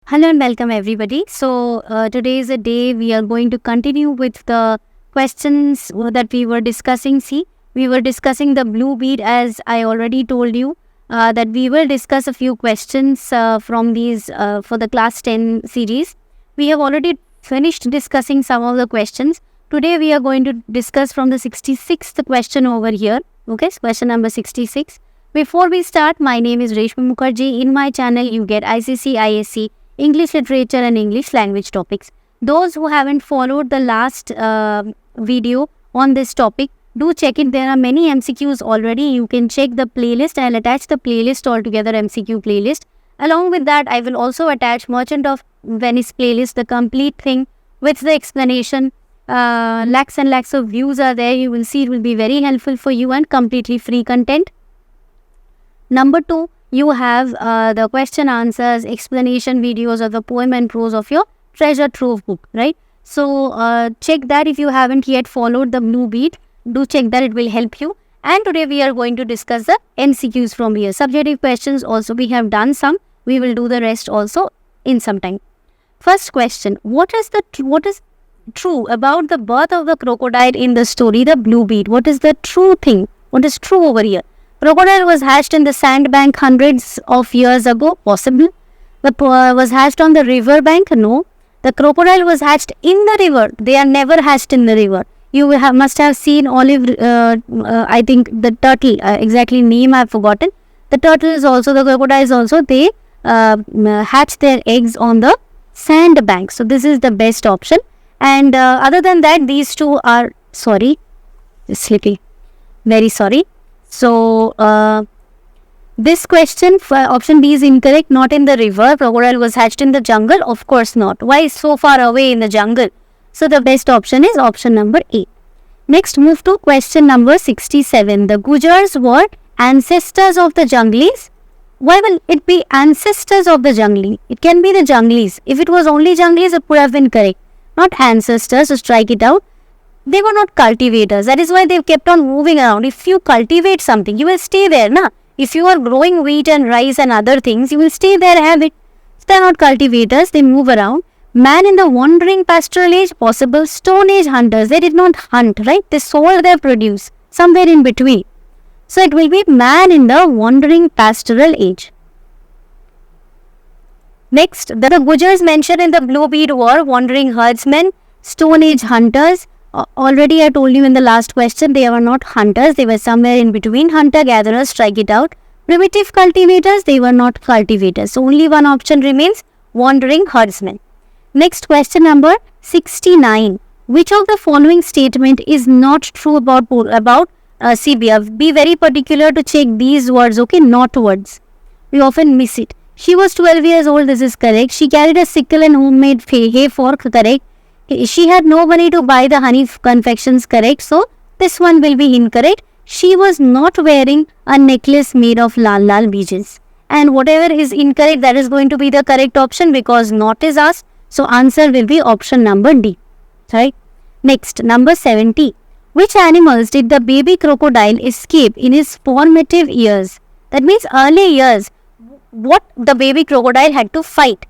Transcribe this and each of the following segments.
Hello and welcome everybody. Today is a day we are going to continue with the questions that we were discussing. See, we were discussing the blue bead as I already told you that we will discuss a few questions from these for the class 10 series. We have already finished discussing some of the questions. Today we are going to discuss from the 66th question over here. Okay, question number 66. Before we start, my name is Reshmi Mukherjee. In my channel, you get ICC, ISC, English literature and English language topics. Those who haven't followed the last video on this topic, do check it. There are many MCQs already. You can check the playlist. I'll attach the playlist altogether, MCQ playlist. Along with that, I will also attach Merchant of Venice playlist, the complete thing with the explanation. Lakhs and lakhs of views are there. You will see it will be very helpful for you and completely free content. Number 2, you have the question answers, explanation videos of the poem and prose of your treasure trove book, right? So check that if you haven't yet followed the blue bead. Do check that, it will help you. And today we are going to discuss the MCQs from here. Subjective questions also we have done some. We will do the rest also in some time. First question, what is true about the birth of the crocodile in the story, the blue bead? What is the true thing? What is true over here? Crocodile was hatched in the sandbank hundreds of years ago, possible. Was hatched on the river bank, no. The crocodile was hatched in the river. They are never hatched in the river. You must have seen olive, I think the turtle, exactly name I have forgotten. The turtles also, the crocodiles also, they hatch their eggs on the sandbank. So this is the best option. And other than that, these two are, sleepy. Very sorry. So, this question, option B is incorrect, not in the river. Crocodile was hatched in the jungle? Of course not. Why so far away in the jungle? So, the best option is option number A. Next, move to question number 67. The Gujars were ancestors of the Junglis. Why will it be ancestors of the Jungli? It can be the Junglis. If it was only Junglis, it would have been correct. Not ancestors, so strike it out. They were not cultivators. That is why they kept on moving around. If you cultivate something, you will stay there, na? If you are growing wheat and rice and other things, you will stay there, have it. So they are not cultivators. They move around. Man in the wandering pastoral age, possible. Stone age hunters. They did not hunt, right? They sold their produce. Somewhere in between. So it will be man in the wandering pastoral age. Next, the Gujars mentioned in the blue bead were wandering herdsmen, stone age hunters. Already I told you in the last question, they were not hunters, they were somewhere in between. Hunter-gatherers, strike it out. Primitive cultivators, they were not cultivators. So only one option remains, wandering herdsmen. Next question number 69. Which of the following statement is not true about CBF? Be very particular to check these words, okay, not words. We often miss it. She was 12 years old, this is correct. She carried a sickle and homemade hay fork, correct. She had no money to buy the honey confections, correct. So, this one will be incorrect. She was not wearing a necklace made of lal beads. And whatever is incorrect, that is going to be the correct option because not is asked. So, answer will be option number D. Right. Next, number 70. Which animals did the baby crocodile escape in his formative years? That means early years. What the baby crocodile had to fight?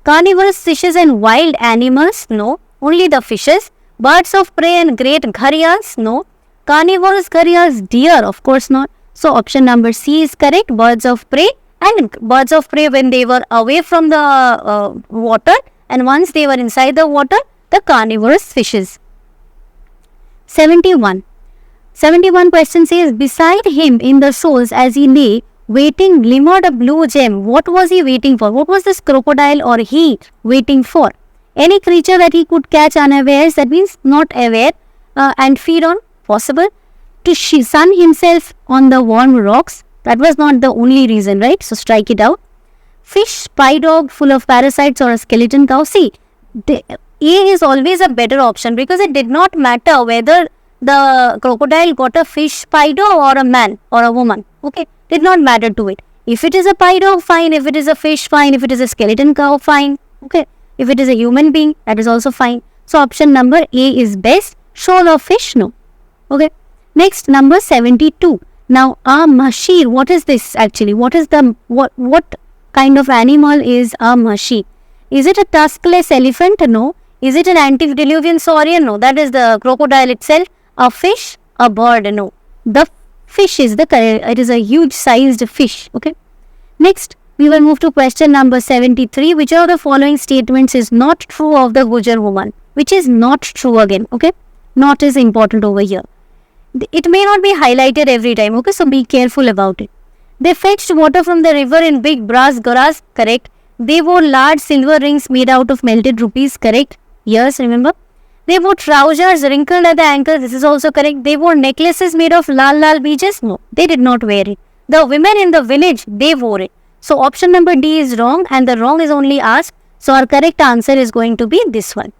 Carnivorous fishes and wild animals? No. Only the fishes. Birds of prey and great gharials? No. Carnivorous gharials, deer? Of course not. So option number C is correct. Birds of prey, and birds of prey when they were away from the water, and once they were inside the water, the carnivorous fishes. 71. 71 question says, beside him in the shoals as he lay, waiting glimmered a blue gem. What was he waiting for? What was this crocodile or he waiting for? Any creature that he could catch unawares, that means not aware, and feed on, possible. To sun himself on the warm rocks, that was not the only reason, right? So strike it out. Fish, spy dog full of parasites or a skeleton cow. See, A is always a better option because it did not matter whether the crocodile got a fish, spy dog or a man or a woman. Okay, did not matter to it. If it is a spy dog, fine. If it is a fish, fine. If it is a skeleton cow, fine. Okay. If it is a human being, that is also fine. So option number A is best. Shoal or fish, no. Okay. Next, number 72. Now, a mashir, what is this actually? What kind of animal is a mashir? Is it a tuskless elephant? No. Is it an antediluvian saurian? No. That is the crocodile itself. A fish? A bird? No. The fish is it is a huge sized fish. Okay. Next, we will move to question number 73. Which of the following statements is not true of the Gujar woman? Which is not true again. Okay. Not is important over here. It may not be highlighted every time. Okay. So be careful about it. They fetched water from the river in big brass goras. Correct. They wore large silver rings made out of melted rupees. Correct. Yes, remember. They wore trousers wrinkled at the ankle. This is also correct. They wore necklaces made of lal beads. No, they did not wear it. The women in the village, they wore it. So option number D is wrong and the wrong is only asked. So our correct answer is going to be this one.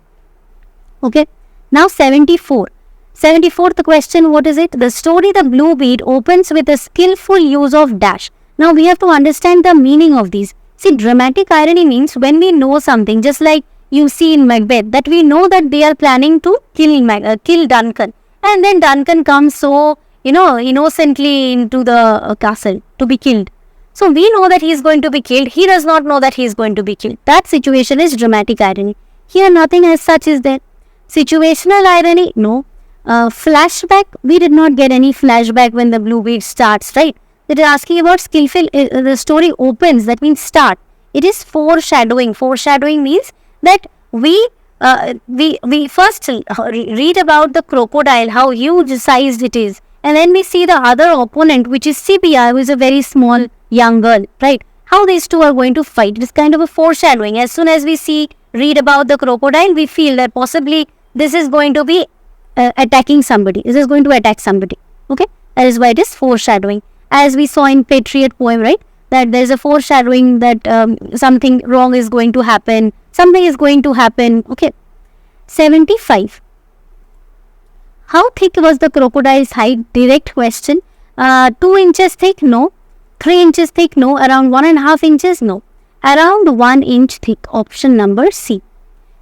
Okay. Now 74. 74th question, what is it? The story The Blue Bead opens with a skillful use of dash. Now we have to understand the meaning of these. See, dramatic irony means when we know something, just like you see in Macbeth, that we know that they are planning to kill Duncan. And then Duncan comes so, innocently into the castle to be killed. So we know that he is going to be killed. He does not know that he is going to be killed. That situation is dramatic irony. Here nothing as such is there. Situational irony, no. Flashback, we did not get any flashback when the Blue Bead starts, right? It is asking about skillful, the story opens, that means start. It is foreshadowing. Foreshadowing means that we first read about the crocodile, how huge sized it is. And then we see the other opponent, which is Sibia, who is a very small young girl, right? How these two are going to fight. It is kind of a foreshadowing. As soon as we read about the crocodile, we feel that possibly this is going to be attacking somebody. This is going to attack somebody. Okay? That is why it is foreshadowing. As we saw in Patriot poem, right? That there is a foreshadowing that something wrong is going to happen. Something is going to happen. Okay. 75. How thick was the crocodile's height? Direct question. 2 inches thick? No. 3 inches thick? No. Around 1.5 inches? No. Around 1 inch thick. Option number C.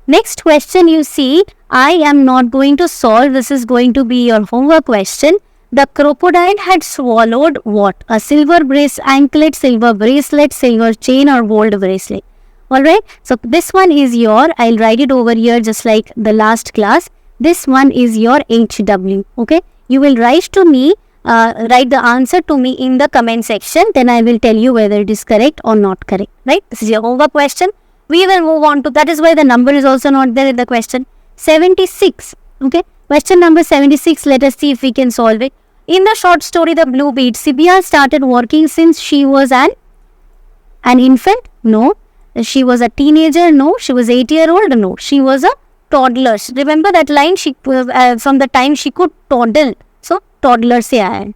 Next question you see, I am not going to solve. This is going to be your homework question. The crocodile had swallowed what? A silver anklet, silver bracelet, silver chain or gold bracelet. Alright. So this one is I'll write it over here just like the last class. This one is your HW. Okay. You will write the answer to me in the comment section. Then I will tell you whether it is correct or not correct. Right. This is your homework question. We will move on to, that is why the number is also not there in the question. 76. Okay. Question number 76. Let us see if we can solve it. In the short story, The Blue Bead, Sibia started working since she was an infant? No. She was a teenager? No. She was 8-year-old? No. She was a toddler. Remember that line? She from the time she could toddle. So, toddler se aaya.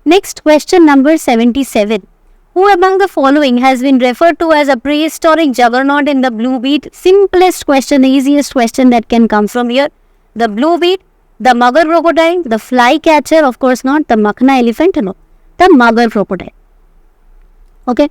Next question number 77. Who among the following has been referred to as a prehistoric juggernaut in The Blue Bead? Simplest question, the easiest question that can come from here. The Blue Bead, the mugger crocodile, the fly catcher, of course not, the Makhna elephant, no, the mugger crocodile. Okay.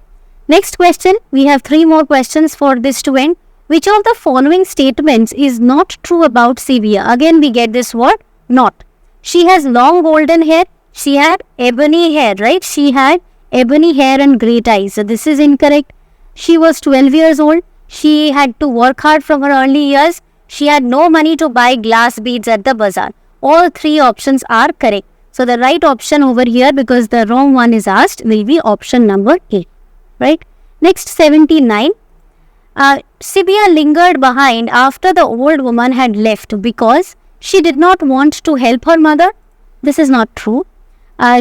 Next question, we have 3 more questions for this to end. Which of the following statements is not true about Sibia? Again, we get this word, not. She has long golden hair. She had ebony hair, right? She had ebony hair and great eyes. So this is incorrect. She was 12 years old. She had to work hard from her early years. She had no money to buy glass beads at the bazaar. All 3 options are correct. So the right option over here, because the wrong one is asked, will be option number A. Right? Next, 79. Sibia lingered behind after the old woman had left because she did not want to help her mother. This is not true.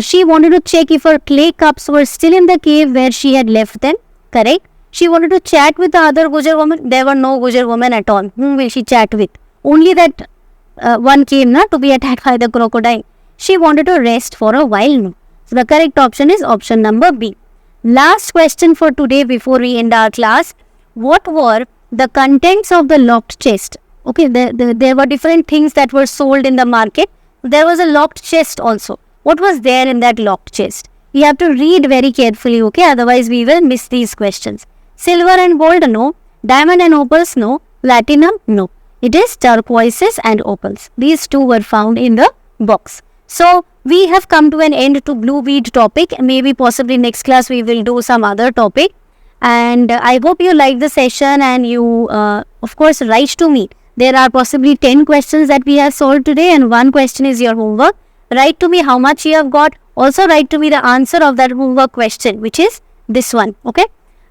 She wanted to check if her clay cups were still in the cave where she had left them. Correct. She wanted to chat with the other Gujar woman. There were no Gujar women at all. Whom will she chat with? Only that one came to be attacked by the crocodile. She wanted to rest for a while. So the correct option is option number B. Last question for today before we end our class. What were the contents of the locked chest? Okay, there were different things that were sold in the market. There was a locked chest also. What was there in that locked chest? You have to read very carefully, okay? Otherwise, we will miss these questions. Silver and gold, no. Diamond and opals, no. Platinum, no. It is turquoises and opals. These 2 were found in the box. So, we have come to an end to Blue Bead topic. Maybe possibly next class we will do some other topic. And I hope you like the session, and you, of course, write to me. There are possibly 10 questions that we have solved today, and one question is your homework. Write to me how much you have got. Also, write to me the answer of that homework question, which is this one. Okay.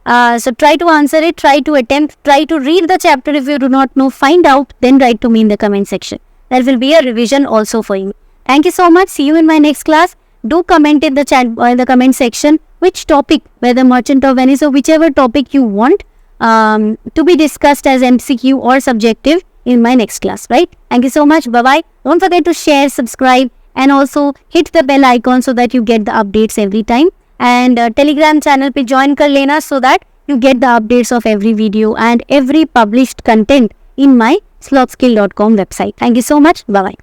So try to answer it, try to attempt, try to read the chapter. If you do not know, find out, then write to me in the comment section. There will be a revision also for you. Thank you so much. See you in my next class. Do comment in the chat in the comment section which topic, whether Merchant of Venice or whichever topic you want to be discussed as MCQ or subjective in my next class, right? Thank you so much. Bye-bye. Don't forget to share, subscribe, and also hit the bell icon so that you get the updates every time. And Telegram channel पे join कर लेना so that you get the updates of every video and every published content in my slothskill.com website. Thank you so much. Bye-bye.